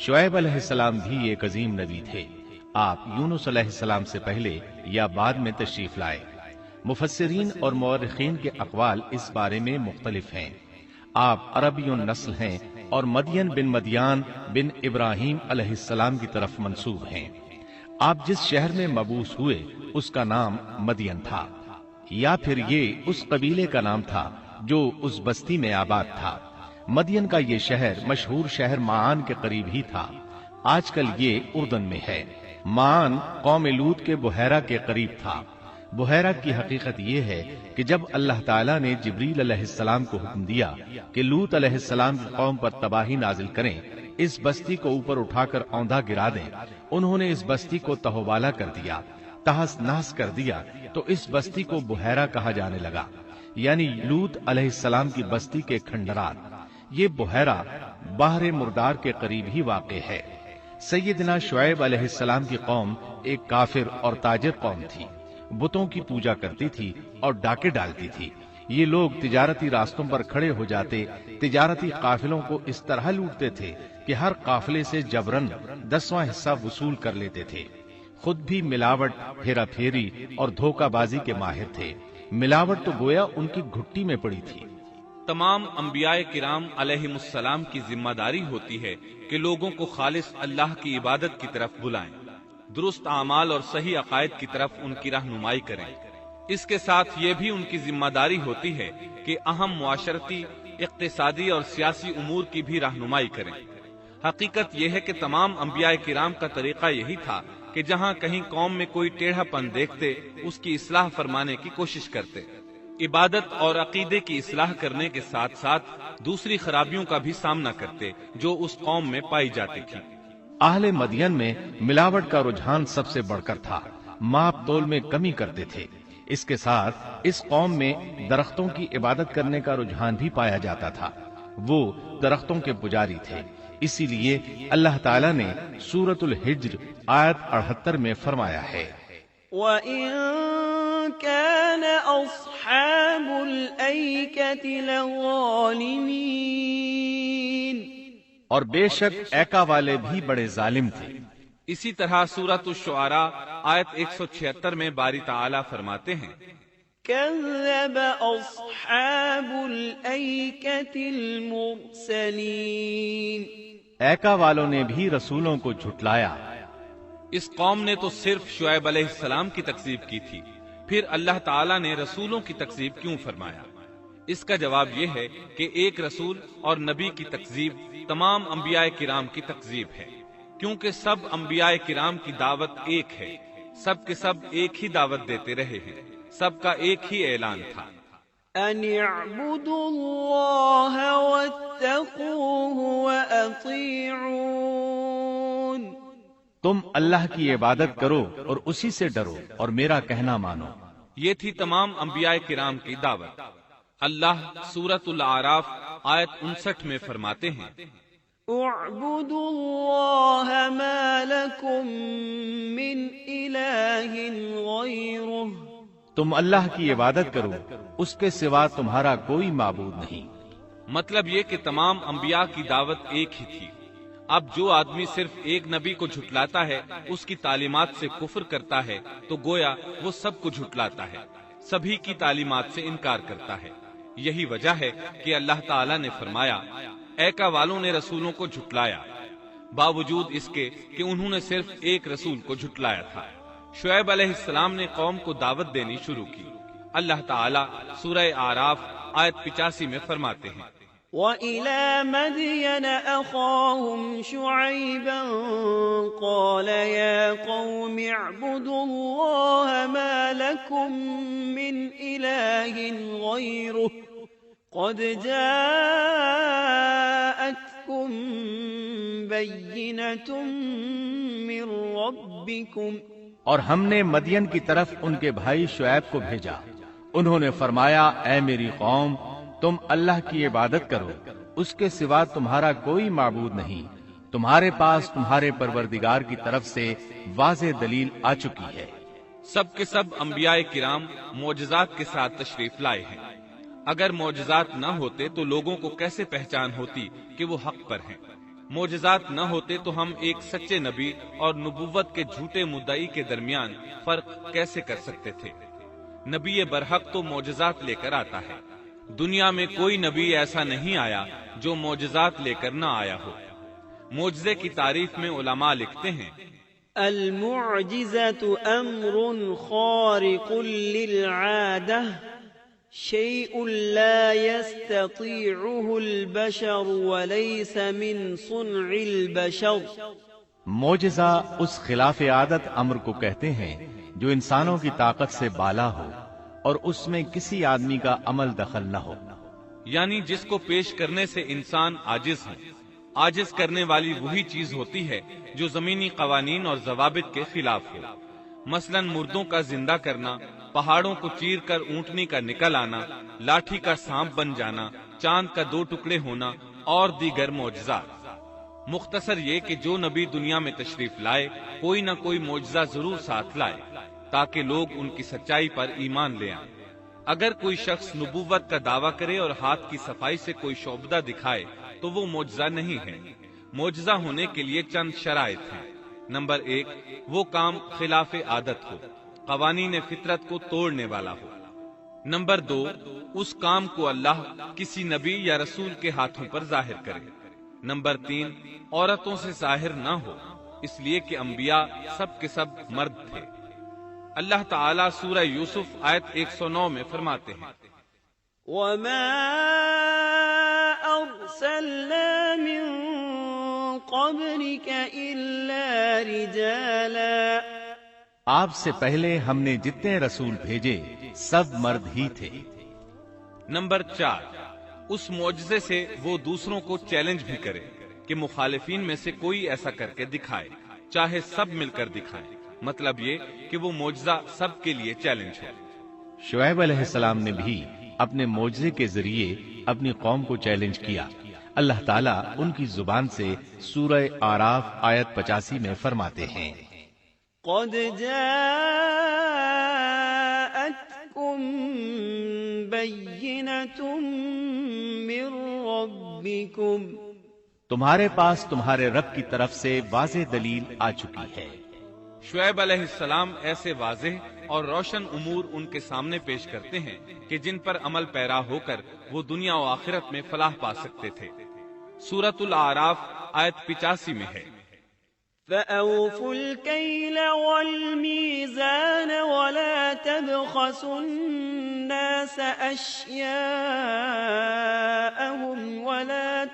شعیب علیہ السلام بھی ایک عظیم نبی تھے۔ آپ یونس علیہ السلام سے پہلے یا بعد میں تشریف لائے۔ مفسرین اور مورخین کے اقوال اس بارے میں مختلف ہیں۔ آپ عربی النسل ہیں اور مدین بن مدیان بن ابراہیم علیہ السلام کی طرف منسوب ہیں۔ آپ جس شہر میں مبعوث ہوئے اس کا نام مدین تھا، یا پھر یہ اس قبیلے کا نام تھا جو اس بستی میں آباد تھا۔ مدین کا یہ شہر مشہور شہر معان کے قریب ہی تھا، آج کل یہ اردن میں ہے۔ معان قوم لوط کے بحیرہ کے قریب تھا۔ بحیرہ کی حقیقت یہ ہے کہ جب اللہ تعالیٰ نے جبریل علیہ السلام کو حکم دیا کہ لوط علیہ السلام کی قوم پر تباہی نازل کریں، اس بستی کو اوپر اٹھا کر اوندھا گرا دیں، انہوں نے اس بستی کو تہوبالا کر دیا، تہس نہس کر دیا، تو اس بستی کو بحیرہ کہا جانے لگا، یعنی لوط علیہ السلام کی بستی کے کھنڈرات۔ یہ بحیرہ بحر مردار کے قریب ہی واقع ہے۔ سیدنا شعیب علیہ السلام کی قوم ایک کافر اور تاجر قوم تھی، بتوں کی پوجا کرتی تھی اور ڈاکے ڈالتی تھی۔ یہ لوگ تجارتی راستوں پر کھڑے ہو جاتے، تجارتی قافلوں کو اس طرح لوٹتے تھے کہ ہر قافلے سے جبرن 10واں حصہ وصول کر لیتے تھے۔ خود بھی ملاوٹ، ہیرا پھیری اور دھوکہ بازی کے ماہر تھے۔ ملاوٹ تو گویا ان کی گھٹی میں پڑی تھی۔ تمام انبیاء کرام علیہم السلام کی ذمہ داری ہوتی ہے کہ لوگوں کو خالص اللہ کی عبادت کی طرف بلائیں، درست اعمال اور صحیح عقائد کی طرف ان کی رہنمائی کریں۔ اس کے ساتھ یہ بھی ان کی ذمہ داری ہوتی ہے کہ اہم معاشرتی، اقتصادی اور سیاسی امور کی بھی رہنمائی کریں۔ حقیقت یہ ہے کہ تمام انبیاء کرام کا طریقہ یہی تھا کہ جہاں کہیں قوم میں کوئی ٹیڑھا پن دیکھتے اس کی اصلاح فرمانے کی کوشش کرتے، عبادت اور عقیدے کی اصلاح کرنے کے ساتھ ساتھ دوسری خرابیوں کا بھی سامنا کرتے جو اس قوم میں پائی جاتی تھی۔ اہل مدین میں ملاوٹ کا رجحان سب سے بڑھ کر تھا، ماپ تول میں کمی کرتے تھے۔ اس کے ساتھ اس قوم میں درختوں کی عبادت کرنے کا رجحان بھی پایا جاتا تھا، وہ درختوں کے پجاری تھے۔ اسی لیے اللہ تعالیٰ نے سورۃ الحجر آیت 78 میں فرمایا ہے، وَإِن كَانَ أَصْحَابُ الْأَيْكَةِ لَظَالِمِينَ، اور بے شک ایکا والے بھی بڑے ظالم تھے۔ اسی طرح سورۃ الشعراء آیت 176 میں باری تعالیٰ فرماتے ہیں، كَذَّبَ أَصْحَابُ الْأَيْكَةِ الْمُرْسَلِينَ، ایکا والوں نے بھی رسولوں کو جھٹلایا۔ اس قوم نے تو صرف شعیب علیہ السلام کی تکذیب کی تھی، پھر اللہ تعالیٰ نے رسولوں کی تکذیب کیوں فرمایا؟ اس کا جواب یہ ہے کہ ایک رسول اور نبی کی تکذیب تمام انبیاء کرام کی تکذیب ہے، کیونکہ سب انبیاء کرام کی دعوت ایک ہے، سب کے سب ایک ہی دعوت دیتے رہے ہیں، سب کا ایک ہی اعلان تھا، أَنِ اعْبُدُوا اللَّهَ وَاتَّقُوهُ وَأَطِيعُونِ، تم اللہ کی عبادت کرو اور اسی سے ڈرو اور میرا کہنا مانو۔ یہ تھی تمام انبیاء کرام کی دعوت۔ اللہ سورۃ الاعراف آیت 59 میں فرماتے ہیں، اعبدوا اللہ ما لکم من الہ غیرہ، تم اللہ کی عبادت کرو، اس کے سوا تمہارا کوئی معبود نہیں۔ مطلب یہ کہ تمام انبیاء کی دعوت ایک ہی تھی۔ اب جو آدمی صرف ایک نبی کو جھٹلاتا ہے، اس کی تعلیمات سے کفر کرتا ہے، تو گویا وہ سب کو جھٹلاتا ہے، سبھی کی تعلیمات سے انکار کرتا ہے۔ یہی وجہ ہے کہ اللہ تعالیٰ نے فرمایا، ایکا والوں نے رسولوں کو جھٹلایا، باوجود اس کے کہ انہوں نے صرف ایک رسول کو جھٹلایا تھا۔ شعیب علیہ السلام نے قوم کو دعوت دینی شروع کی۔ اللہ تعالیٰ سورہ اعراف آیت 85 میں فرماتے ہیں، وَإِلَى مَدْيَنَ أَخَاهُمْ شُعَيْبًا قَالَ يَا قَوْمِ اعْبُدُوا اللَّهَ مَا لَكُمْ مِنْ إِلَٰهٍ غَيْرُهُ قَدْ جَاءَتْكُمْ بَيِّنَةٌ مِّن رَّبِّكُمْ، اور ہم نے مدین کی طرف ان کے بھائی شعیب کو بھیجا، انہوں نے فرمایا، اے میری قوم، تم اللہ کی عبادت کرو، اس کے سوا تمہارا کوئی معبود نہیں، تمہارے پاس تمہارے پروردگار کی طرف سے واضح دلیل آ چکی ہے۔ سب کے سب انبیاء کرام معجزات کے ساتھ تشریف لائے ہیں۔ اگر معجزات نہ ہوتے تو لوگوں کو کیسے پہچان ہوتی کہ وہ حق پر ہیں؟ معجزات نہ ہوتے تو ہم ایک سچے نبی اور نبوت کے جھوٹے مدعی کے درمیان فرق کیسے کر سکتے تھے؟ نبی برحق تو معجزات لے کر آتا ہے، دنیا میں کوئی نبی ایسا نہیں آیا جو معجزات لے کر نہ آیا ہو۔ معجزے کی تعریف میں علماء لکھتے ہیں، المعجزة أمر خارق للعادة شيء لا يستطيعه البشر وليس من صنع البشر۔ معجزہ اس خلاف عادت امر کو کہتے ہیں جو انسانوں کی طاقت سے بالا ہو اور اس میں کسی آدمی کا عمل دخل نہ ہو، یعنی جس کو پیش کرنے سے انسان عاجز ہے۔ عاجز کرنے والی وہی چیز ہوتی ہے جو زمینی قوانین اور ضوابط کے خلاف ہو، مثلا مردوں کا زندہ کرنا، پہاڑوں کو چیر کر اونٹنی کا نکل آنا، لاٹھی کا سانپ بن جانا، چاند کا 2 ٹکڑے ہونا اور دیگر معجزات۔ مختصر یہ کہ جو نبی دنیا میں تشریف لائے کوئی نہ کوئی معجزہ ضرور ساتھ لائے تاکہ لوگ ان کی سچائی پر ایمان لے آئیں۔ اگر کوئی شخص نبوت کا دعویٰ کرے اور ہاتھ کی صفائی سے کوئی شعبدہ دکھائے تو وہ معجزہ نہیں ہے۔ معجزہ ہونے کے لیے چند شرائط ہیں۔ نمبر 1، وہ کام خلاف عادت ہو، قوانین فطرت کو توڑنے والا ہو۔ نمبر 2، اس کام کو اللہ کسی نبی یا رسول کے ہاتھوں پر ظاہر کرے۔ نمبر 3، عورتوں سے ظاہر نہ ہو، اس لیے کہ انبیاء سب کے سب مرد تھے۔ اللہ تعالیٰ سورہ یوسف آیت 109 میں فرماتے ہیں، وَمَا أَرْسَلْنَا مِن قَبْلِكَ إِلَّا رِجَالًا۔ آپ سے پہلے ہم نے جتنے رسول بھیجے سب مرد ہی تھے۔ نمبر 4، اس معجزے سے وہ دوسروں کو چیلنج بھی کرے کہ مخالفین میں سے کوئی ایسا کر کے دکھائے، چاہے سب مل کر دکھائیں، مطلب یہ کہ وہ معجزہ سب کے لیے چیلنج ہے۔ شعیب علیہ السلام نے بھی اپنے معجزے کے ذریعے اپنی قوم کو چیلنج کیا۔ اللہ تعالیٰ ان کی زبان سے سورہ آراف آیت 85 میں فرماتے ہیں، قد جاءتكم بينة من ربكم۔ تمہارے پاس تمہارے رب کی طرف سے واضح دلیل آ چکی ہے۔ شعیب علیہ السلام ایسے واضح اور روشن امور ان کے سامنے پیش کرتے ہیں کہ جن پر عمل پیرا ہو کر وہ دنیا و آخرت میں فلاح پا سکتے تھے۔ سورۃ الاعراف آیت 85 میں ہے، فَأَوْفُوا الْكَيْلَ وَالْمِيزَانَ وَلَا تَبْخَسُوا النَّاسَ أَشْيَاءَهُمْ وَلَا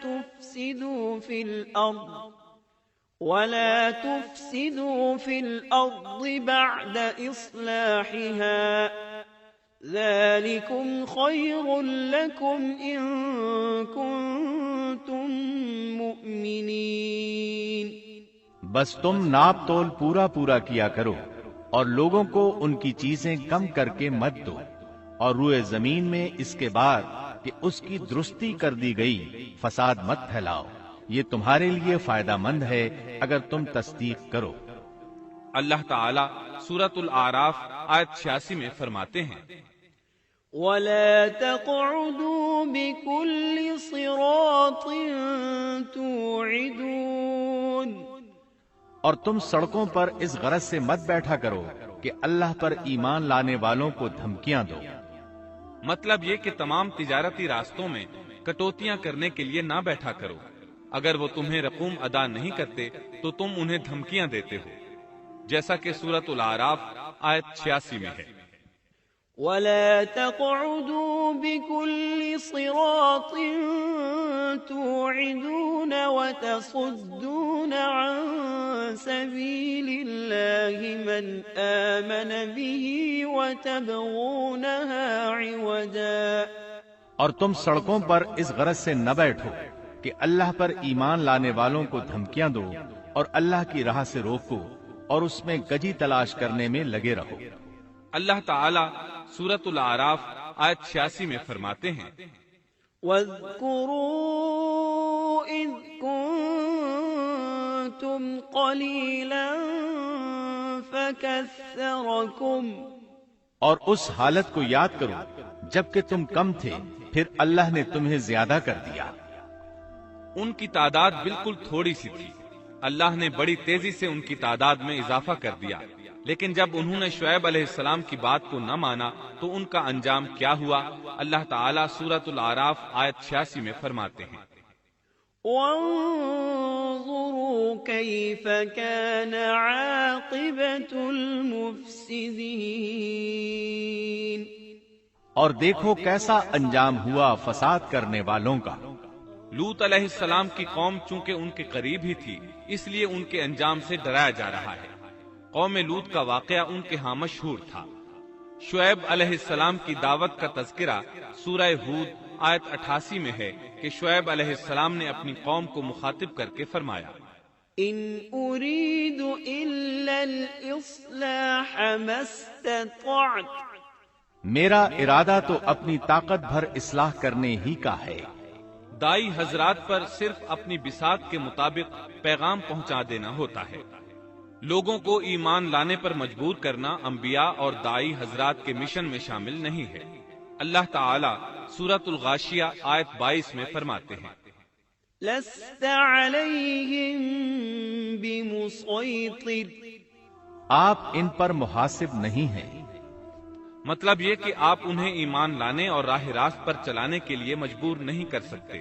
تُفْسِدُوا فِي الْأَرْضِ بَعْدَ إِصْلَاحِهَا ذَلِكُمْ خَيْرٌ لَكُمْ إِن كُنتُم مُؤْمِنِينَ۔ بس تم ناپ تول پورا کیا کرو اور لوگوں کو ان کی چیزیں کم کر کے مت دو، اور روئے زمین میں اس کے بعد کہ اس کی درستی کر دی گئی فساد مت پھیلاؤ، یہ تمہارے لیے فائدہ مند ہے اگر تم تصدیق کرو۔ اللہ تعالیٰ سورۃ الاعراف آیت 86 میں فرماتے ہیں، وَلَا تَقْعُدُوا بِكُلِّ صِرَاطٍ تُوعِدُونَ۔ اور تم سڑکوں پر اس غرض سے مت بیٹھا کرو کہ اللہ پر ایمان لانے والوں کو دھمکیاں دو۔ مطلب یہ کہ تمام تجارتی راستوں میں کٹوتیاں کرنے کے لیے نہ بیٹھا کرو، اگر وہ تمہیں رقوم ادا نہیں کرتے تو تم انہیں دھمکیاں دیتے ہو، جیسا کہ سورۃ الاعراف آیت 86 میں ہے، وَلَا تَقْعُدُوا بِكُلِّ صِرَاطٍ تُوعِدُونَ وَتَصُدُّونَ عَن سَبِيلِ اللَّهِ مَنْ آمَنَ بِهِ وَتَبْغُونَهَا عِوَجًا۔ اور تم سڑکوں پر اس غرض سے نہ بیٹھو کہ اللہ پر ایمان لانے والوں کو دھمکیاں دو اور اللہ کی راہ سے روکو اور اس میں گجی تلاش کرنے میں لگے رہو۔ اللہ تعالیٰ سورۃ الاعراف آیت 86 میں فرماتے ہیں، وَاذْكُرُوا إِذْ كُنتُمْ قَلِيلًا فَكَثَّرَكُمْ۔ اور اس حالت کو یاد کرو جبکہ تم کم تھے، پھر اللہ نے تمہیں زیادہ کر دیا۔ ان کی تعداد بالکل تھوڑی سی تھی، اللہ نے بڑی تیزی سے ان کی تعداد میں اضافہ کر دیا، لیکن جب انہوں نے شعیب علیہ السلام کی بات کو نہ مانا تو ان کا انجام کیا ہوا؟ اللہ تعالیٰ سورۃ الاعراف آیت 86 میں فرماتے ہیں، وانظروا كيف كان عاقبة المفسدين، اور دیکھو کیسا انجام ہوا فساد کرنے والوں کا۔ لوط علیہ السلام کی قوم چونکہ ان کے قریب ہی تھی، اس لیے ان کے انجام سے ڈرایا جا رہا ہے۔ قوم لوط کا واقعہ ان کے ہاں مشہور تھا۔ شعیب علیہ السلام کی دعوت کا تذکرہ سورہ ہود آیت 88 میں ہے کہ شعیب علیہ السلام نے اپنی قوم کو مخاطب کر کے فرمایا، ان اريد الا الاصلاح ما استطعت، میرا ارادہ تو اپنی طاقت بھر اصلاح کرنے ہی کا ہے۔ دائی حضرات پر صرف اپنی بساط کے مطابق پیغام پہنچا دینا ہوتا ہے۔ لوگوں کو ایمان لانے پر مجبور کرنا انبیاء اور دائی حضرات کے مشن میں شامل نہیں ہے۔ اللہ تعالی سورۃ الغاشیہ آیت 22 میں فرماتے ہیں، لست عليهم بمسيطر، آپ ان پر محاسب نہیں ہیں۔ مطلب یہ کہ آپ انہیں ایمان لانے اور راہ راست پر چلانے کے لیے مجبور نہیں کر سکتے۔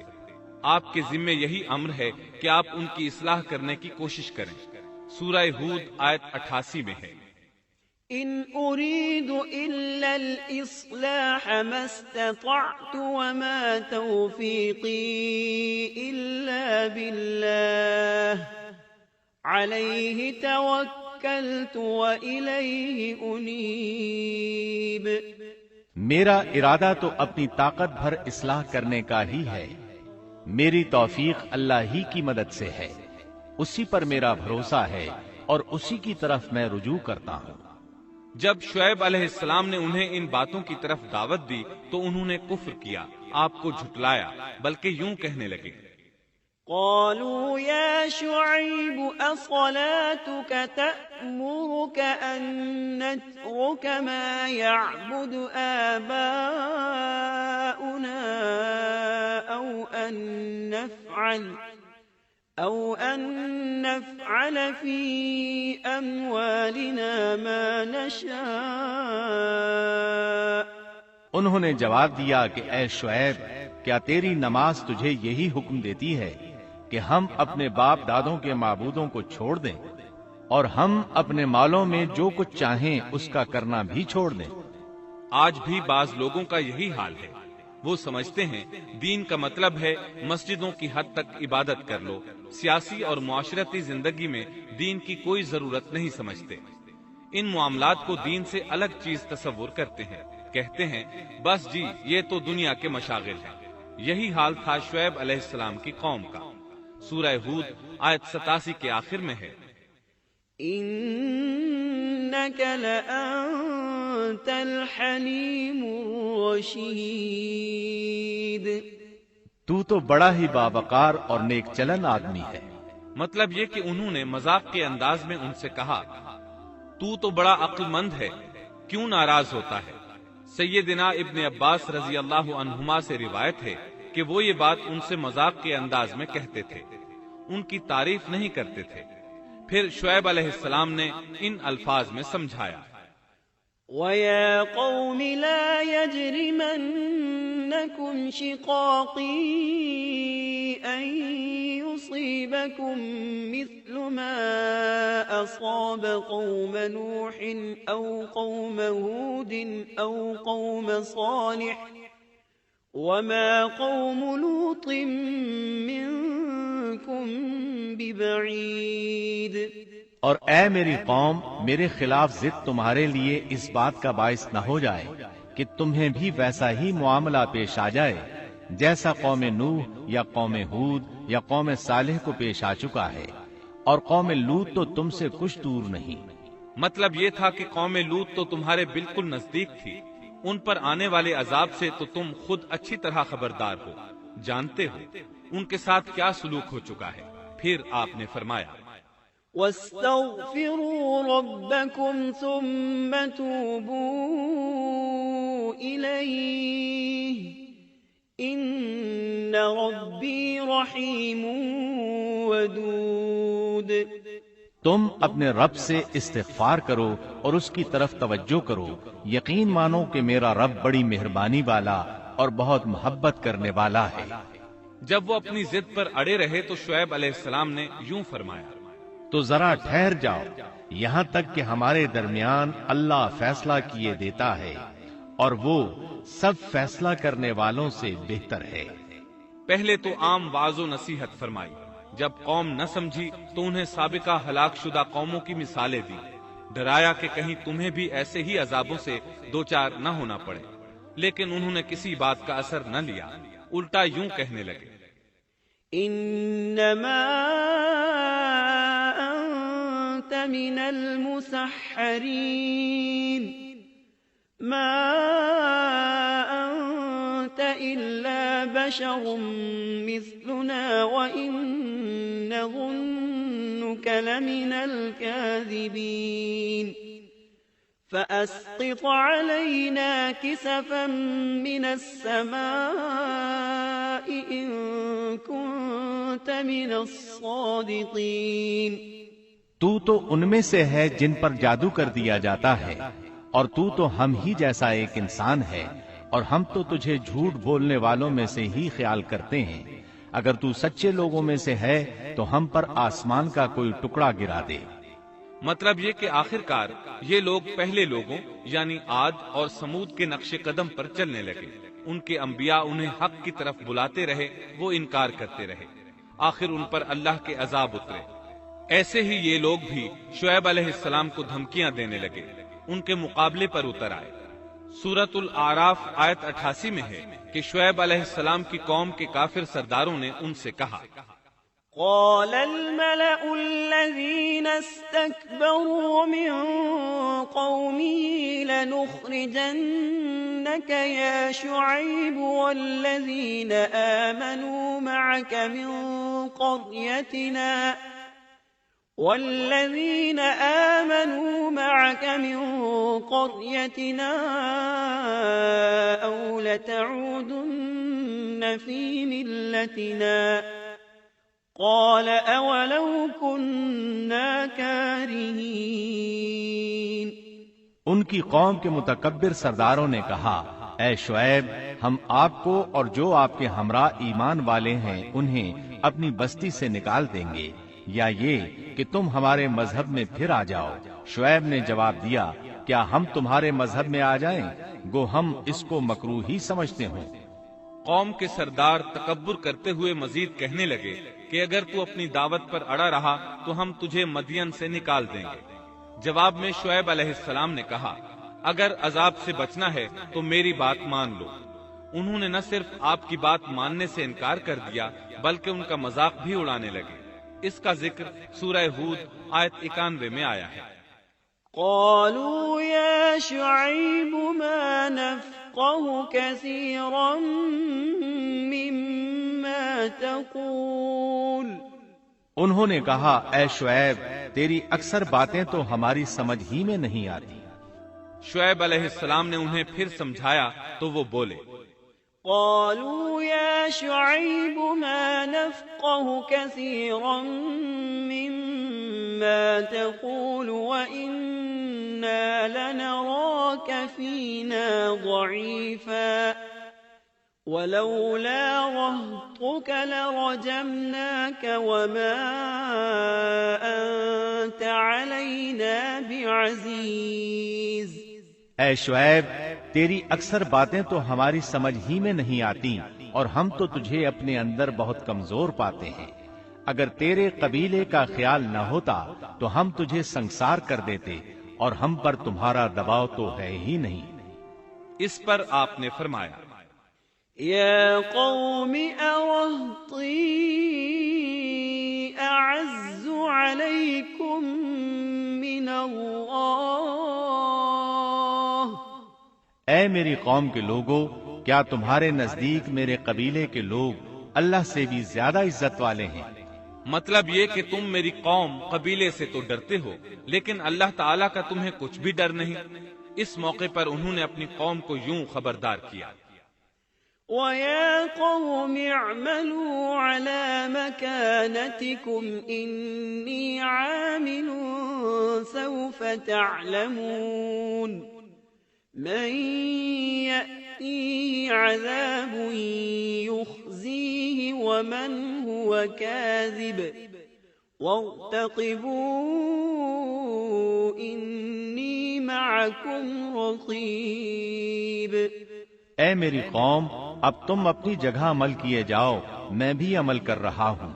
آپ کے ذمہ یہی امر ہے کہ آپ ان کی اصلاح کرنے کی کوشش کریں۔ سورہ ہود آیت 88 میں ہے، ان اريد الا الاصلاح ما استطعت وما توفيقي الا بالله عليه توكلت واليه انيب، میرا ارادہ تو اپنی طاقت بھر اصلاح کرنے کا ہی ہے، میری توفیق اللہ ہی کی مدد سے ہے، اسی پر میرا بھروسہ ہے اور اسی کی طرف میں رجوع کرتا ہوں۔ جب شعیب علیہ السلام نے انہیں ان باتوں کی طرف دعوت دی تو انہوں نے کفر کیا، آپ کو جھٹلایا، بلکہ یوں کہنے لگے، قالوا يا شعيب أصلاتك تأمرك أن نترك ما يعبد آباؤنا أو أن نفعل في أموالنا ما نشاء، انہوں نے جواب دیا کہ اے شعیب، کیا تیری نماز تجھے یہی حکم دیتی ہے کہ ہم اپنے باپ دادوں کے معبودوں کو چھوڑ دیں اور ہم اپنے مالوں میں جو کچھ چاہیں اس کا کرنا بھی چھوڑ دیں؟ آج بھی بعض لوگوں کا یہی حال ہے۔ وہ سمجھتے ہیں دین کا مطلب ہے مسجدوں کی حد تک عبادت کر لو، سیاسی اور معاشرتی زندگی میں دین کی کوئی ضرورت نہیں سمجھتے۔ ان معاملات کو دین سے الگ چیز تصور کرتے ہیں، کہتے ہیں بس جی یہ تو دنیا کے مشاغل ہیں۔ یہی حال تھا شعیب علیہ السلام کی قوم کا۔ سورہ ہود آیت 87 کے آخر میں ہے، إنك لأنت الحليم الرشيد، تو تو بڑا ہی باوقار اور نیک چلن آدمی ہے۔ مطلب یہ کہ انہوں نے مذاق کے انداز میں ان سے کہا، تو تو بڑا عقل مند ہے، کیوں ناراض ہوتا ہے؟ سیدنا ابن عباس رضی اللہ عنہما سے روایت ہے کہ وہ یہ بات ان سے مذاق کے انداز میں کہتے تھے، ان کی تعریف نہیں کرتے تھے۔ پھر شعیب علیہ السلام نے ان الفاظ میں سمجھایا، وَيَا قَوْمِ لَا يَجْرِمَنَّكُمْ شِقَاقِي أَن يُصِيبَكُم مِّثْلُ مَا أَصَابَ قَوْمَ نُوحٍ أَوْ قَوْمَ هُودٍ أَوْ قَوْمَ صَالِحٍ وَمَا قَوْمُ لُوطٍ مِّنكُم بِبَعِيدٍ، اور اے میری قوم، میرے خلاف ضد تمہارے لیے اس بات کا باعث نہ ہو جائے کہ تمہیں بھی ویسا ہی معاملہ پیش آ جائے جیسا قوم نوح یا قوم ہود یا قوم صالح کو پیش آ چکا ہے، اور قوم لوط تو تم سے کچھ دور نہیں۔ مطلب یہ تھا کہ قوم لوط تو تمہارے بالکل نزدیک تھی، ان پر آنے والے عذاب سے تو تم خود اچھی طرح خبردار ہو، جانتے ہو ان کے ساتھ کیا سلوک ہو چکا ہے۔ پھر آپ نے فرمایا، وَاسْتَغْفِرُوا رَبَّكُمْ ثُمَّ تُوبُوا إِلَيْهِ إِنَّ ربی رحیم ودود۔ تم اپنے رب سے استغفار کرو اور اس کی طرف توجہ کرو، یقین مانو کہ میرا رب بڑی مہربانی والا اور بہت محبت کرنے والا ہے۔ جب وہ اپنی ضد پر اڑے رہے تو شعیب علیہ السلام نے یوں فرمایا، تو ذرا ٹھہر جاؤ یہاں تک کہ ہمارے درمیان اللہ فیصلہ کیے دیتا ہے، اور وہ سب فیصلہ کرنے والوں سے بہتر ہے۔ پہلے تو عام واعظ و نصیحت فرمائی، جب قوم نہ سمجھی تو انہیں سابقہ ہلاک شدہ قوموں کی مثالیں دی، ڈرایا کہ کہیں تمہیں بھی ایسے ہی عذابوں سے دوچار نہ ہونا پڑے، لیکن انہوں نے کسی بات کا اثر نہ لیا، الٹا یوں کہنے لگے، انما انت من المسحرین ما انت الا بشر مثلنا وان نظنك لمن الكاذبین فأسقط علينا كسفا من السماء إن كنت من الصادقين۔ تو ان میں سے ہے جن پر جادو کر دیا جاتا ہے، اور تو ہم ہی جیسا ایک انسان ہے، اور ہم تو تجھے جھوٹ بولنے والوں میں سے ہی خیال کرتے ہیں۔ اگر تو سچے لوگوں میں سے ہے تو ہم پر آسمان کا کوئی ٹکڑا گرا دے۔ مطلب یہ کہ آخرکار یہ لوگ پہلے لوگوں یعنی عاد اور سمود کے نقش قدم پر چلنے لگے، ان کے انبیاء انہیں حق کی طرف بلاتے رہے، وہ انکار کرتے رہے، آخر ان پر اللہ کے عذاب اترے۔ ایسے ہی یہ لوگ بھی شعیب علیہ السلام کو دھمکیاں دینے لگے، ان کے مقابلے پر اتر آئے۔ سورۃ الاعراف آیت 88 میں ہے کہ شعیب علیہ السلام کی قوم کے کافر سرداروں نے ان سے کہا، قال الملأ الذين استكبروا من قومه لنخرجنك يا شعيب والذين آمنوا معك من قريتنا أو لتعودن في ملتنا قال اولو كنا كارهين۔ ان کی قوم کے متکبر سرداروں نے کہا، اے شعیب، ہم آپ کو اور جو آپ کے ہمراہ ایمان والے ہیں انہیں اپنی بستی سے نکال دیں گے، یا یہ کہ تم ہمارے مذہب میں پھر آ جاؤ۔ شعیب نے جواب دیا، کیا ہم تمہارے مذہب میں آ جائیں؟ گو ہم اس کو مکروہ ہی سمجھتے ہوں۔ قوم کے سردار تکبر کرتے ہوئے مزید کہنے لگے کہ اگر تو اپنی دعوت پر اڑا رہا تو ہم تجھے مدین سے نکال دیں گے۔ جواب میں شعیب علیہ السلام نے کہا، اگر عذاب سے بچنا ہے تو میری بات مان لو۔ انہوں نے نہ صرف آپ کی بات ماننے سے انکار کر دیا بلکہ ان کا مذاق بھی اڑانے لگے۔ اس کا ذکر سورہ ہود آیت 91 میں آیا ہے۔ قالوا يا شعيب ما نفقه كثيرا مما تقول۔ انہوں نے کہا، اے شعیب، تیری اکثر باتیں تو ہماری سمجھ ہی میں نہیں آتی۔ شعیب علیہ السلام نے انہیں پھر سمجھایا تو وہ بولے، قالوا يا شعيب ما نفقه كثيرا مما تقول وإنا لنراك فينا ضعيفا ولولا رهطك لرجمناك وما أنت علينا بعزيز۔ اے شعیب، تیری اکثر باتیں تو ہماری سمجھ ہی میں نہیں آتی، اور ہم تو تجھے اپنے اندر بہت کمزور پاتے ہیں۔ اگر تیرے قبیلے کا خیال نہ ہوتا تو ہم تجھے سنسار کر دیتے، اور ہم پر تمہارا دباؤ تو ہے ہی نہیں۔ اس پر آپ نے فرمایا، یا قوم ارہطی اعز علیکم من اللہ۔ اے میری قوم کے لوگو، کیا تمہارے نزدیک میرے قبیلے کے لوگ اللہ سے بھی زیادہ عزت والے ہیں؟ مطلب یہ کہ تم میری قوم قبیلے سے تو ڈرتے ہو لیکن اللہ تعالیٰ کا تمہیں کچھ بھی ڈر نہیں۔ اس موقع پر انہوں نے اپنی قوم کو یوں خبردار کیا، وَيَا قَوْمِ اعْمَلُوا عَلَى مَكَانَتِكُمْ إِنِّي عَامِلٌ سَوْفَ تَعْلَمُونَ مَن يَأْتِيهِ عَذَابٌ يُخْزِيهِ وَمَنْ هُوَ كَاذِبٌ وَارْتَقِبُوا إِنِّي مَعَكُمْ رَقِيبٌ۔ اے میری قوم، اب تم اپنی جگہ عمل کیے جاؤ، میں بھی عمل کر رہا ہوں۔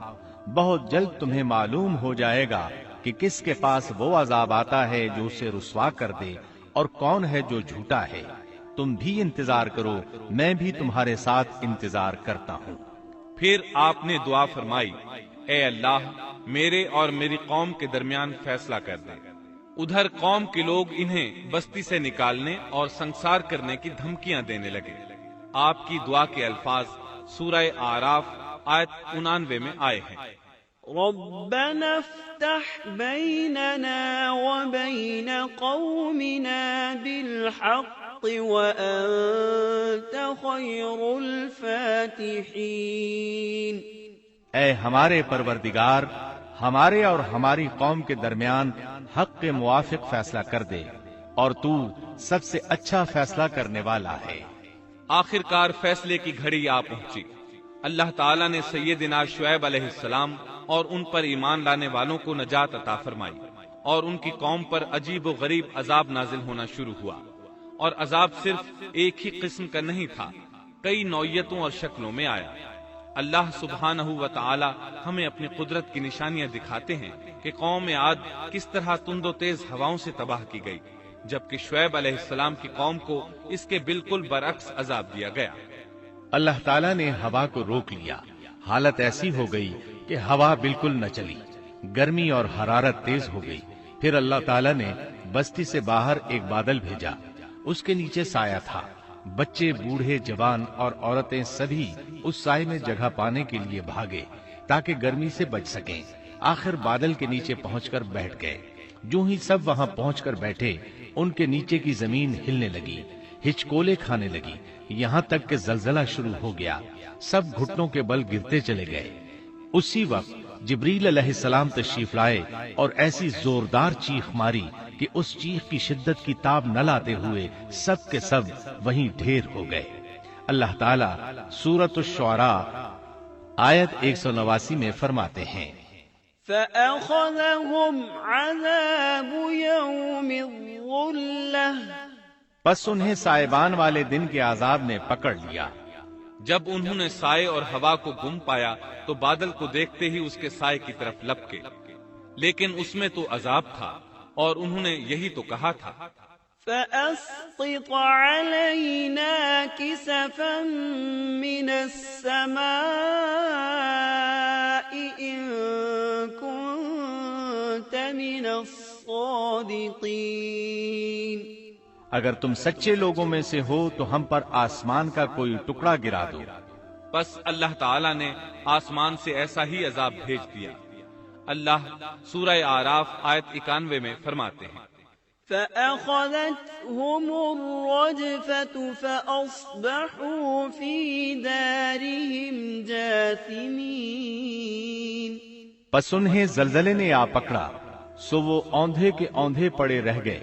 بہت جلد تمہیں معلوم ہو جائے گا کہ کس کے پاس وہ عذاب آتا ہے جو اسے رسوا کر دے اور کون ہے جو جھوٹا ہے۔ تم بھی انتظار کرو، میں بھی تمہارے ساتھ انتظار کرتا ہوں۔ پھر آپ نے دعا فرمائی، اے اللہ میرے اور میری قوم کے درمیان فیصلہ کر دے۔ ادھر قوم کے لوگ انہیں بستی سے نکالنے اور سنسار کرنے کی دھمکیاں دینے لگے۔ آپ کی دعا کے الفاظ سورہ اعراف آیت 99 میں آئے ہیں۔ ربنا افتح بيننا وبين قومنا بالحق وأنت خير الفاتحين۔ اے ہمارے پروردگار، ہمارے اور ہماری قوم کے درمیان حق کے موافق فیصلہ کر دے، اور تو سب سے اچھا فیصلہ کرنے والا ہے۔ آخر کار فیصلے کی گھڑی آ پہنچی۔ اللہ تعالیٰ نے سیدنا شعیب علیہ السلام اور ان پر ایمان لانے والوں کو نجات عطا فرمائی، اور ان کی قوم پر عجیب و غریب عذاب نازل ہونا شروع ہوا۔ اور عذاب صرف ایک ہی قسم کا نہیں تھا، کئی نوعیتوں اور شکلوں میں آیا۔ اللہ سبحانہ و تعالی ہمیں اپنی قدرت کی نشانیاں دکھاتے ہیں کہ قوم عاد کس طرح تند و تیز ہواؤں سے تباہ کی گئی، جبکہ شعیب علیہ السلام کی قوم کو اس کے بالکل برعکس عذاب دیا گیا۔ اللہ تعالیٰ نے ہوا کو روک لیا، حالت ایسی ہو گئی کہ ہوا بالکل نہ چلی، گرمی اور حرارت تیز ہو گئی۔ پھر اللہ تعالیٰ نے بستی سے باہر ایک بادل بھیجا، اس کے نیچے سایہ تھا۔ بچے، بوڑھے، جوان اور عورتیں سبھی اس سائے میں جگہ پانے کے لیے بھاگے تاکہ گرمی سے بچ سکیں۔ آخر بادل کے نیچے پہنچ کر بیٹھ گئے۔ جو ہی سب وہاں پہنچ کر بیٹھے، ان کے نیچے کی زمین ہلنے لگی، ہچکولے کھانے لگی، یہاں تک کہ زلزلہ شروع ہو گیا۔ سب گھٹنوں کے بل گرتے چلے گئے۔ اسی وقت جبریل علیہ السلام تشریف لائے اور ایسی زوردار چیخ ماری کہ اس چیخ کی شدت کی تاب نہ لاتے ہوئے سب کے سب وہیں ڈھیر ہو گئے۔ اللہ تعالیٰ سورۃ الشعراء آیت 189 میں فرماتے ہیں، فَأَخَذَهُمْ عَذَابُ يَوْمِ الظُّلَّةِ، پس انہیں سائبان والے دن کے عذاب نے پکڑ لیا۔ جب انہوں نے سائے اور ہوا کو گم پایا تو بادل کو دیکھتے ہی اس کے سائے کی طرف لپکے، لیکن اس میں تو عذاب تھا، اور انہوں نے یہی تو کہا تھا، فَأَسْقِطْ عَلَيْنَا كِسَفًا مِّنَ السَّمَاءِ إِن كُنتَ مِنَ الصَّادِقِينَ۔ اگر تم سچے لوگوں میں سے ہو تو ہم پر آسمان کا کوئی ٹکڑا گرا دو۔ بس اللہ تعالیٰ نے آسمان سے ایسا ہی عذاب بھیج دیا۔ اللہ سورہ اعراف آیت 91 میں فرماتے ہیں، فَأَخَذَتْهُمُ الرَّجْفَةُ فَأَصْبَحُوا فِي دَارِهِمْ جَاثِمِينَ۔ پس انہیں زلزلے نے آ پکڑا، سو وہ اوندھے کے اوندھے پڑے رہ گئے۔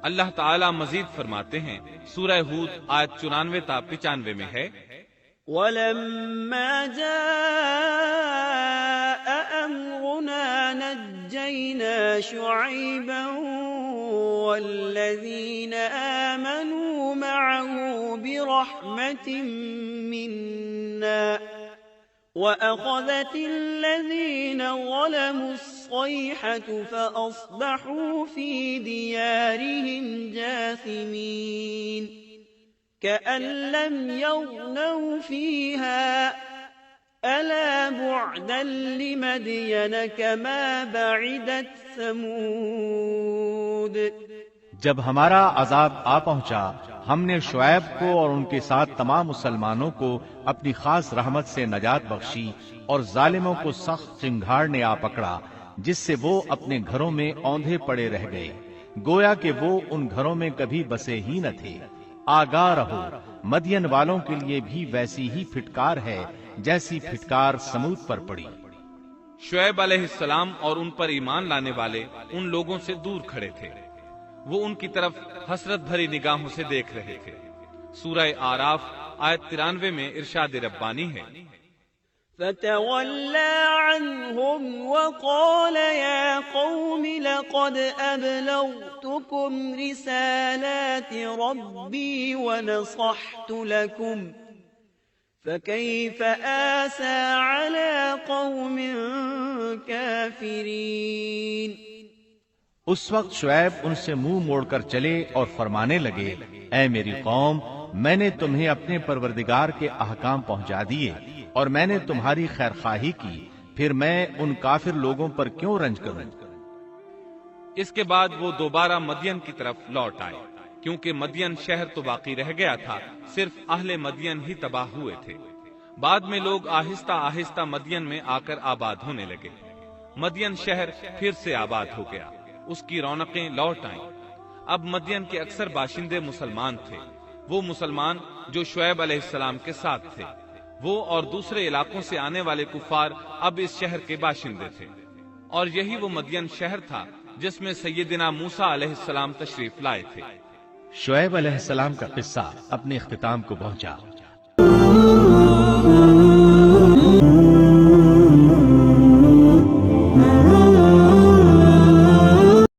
اللہ تعالیٰ مزید فرماتے ہیں، سورہ ہود آیت 94 تا 95 میں ہے، وَلَمَّا جَاءَ أَمْرُنَا نَجَّيْنَا شُعَيْبًا وَالَّذِينَ آمَنُوا مَعَهُ بِرَحْمَةٍ مِّنَّا وَأَخَذَتِ الَّذِينَ ظَلَمُوا الصَّيْحَةُ فَأَصْبَحُوا فِي دِيَارِهِمْ جَاثِمِينَ كَأَن لَّمْ يَغْنَوْا فِيهَا أَلَا بُعْدًا لِّمَدْيَنَ كَمَا بَعِدَتْ ثَمُودُ۔ جب ہمارا عذاب آ پہنچا، ہم نے شعیب کو اور ان کے ساتھ تمام مسلمانوں کو اپنی خاص رحمت سے نجات بخشی، اور ظالموں کو سخت چنگھاڑ نے آ پکڑا جس سے وہ اپنے گھروں میں اوندھے پڑے رہ گئے، گویا کہ وہ ان گھروں میں کبھی بسے ہی نہ تھے۔ آگاہ رہو، مدین والوں کے لیے بھی ویسی ہی پھٹکار ہے جیسی پھٹکار سمود پر پڑی۔ شعیب علیہ السلام اور ان پر ایمان لانے والے ان لوگوں سے دور کھڑے تھے، وہ ان کی طرف حسرت بھری نگاہوں سے دیکھ رہے تھے۔ سورہ آراف آیت 93 میں ارشاد ربانی ہے، فتولى عنهم وقال يا قوم لقد أبلغتكم رسالات ربي ونصحت لكم فكيف آسى على قوم كافرين۔ اس وقت شعیب ان سے منہ موڑ کر چلے اور فرمانے لگے، اے میری قوم، میں نے تمہیں اپنے پروردگار کے احکام پہنچا دیے اور میں نے تمہاری خیر خواہی کی، پھر میں ان کافر لوگوں پر کیوں رنج کروں؟ اس کے بعد وہ دوبارہ مدین کی طرف لوٹ آئے، کیونکہ مدین شہر تو باقی رہ گیا تھا، صرف اہل مدین ہی تباہ ہوئے تھے۔ بعد میں لوگ آہستہ آہستہ مدین میں آ کر آباد ہونے لگے۔ مدین شہر پھر سے آباد ہو گیا، اس کی رونقیں لوٹ آئیں۔ اب مدین کے اکثر باشندے مسلمان تھے، وہ مسلمان جو شعیب علیہ السلام کے ساتھ تھے۔ وہ اور دوسرے علاقوں سے آنے والے کفار اب اس شہر کے باشندے تھے، اور یہی وہ مدین شہر تھا جس میں سیدنا موسیٰ علیہ السلام تشریف لائے تھے۔ شعیب علیہ السلام کا قصہ اپنے اختتام کو پہنچا۔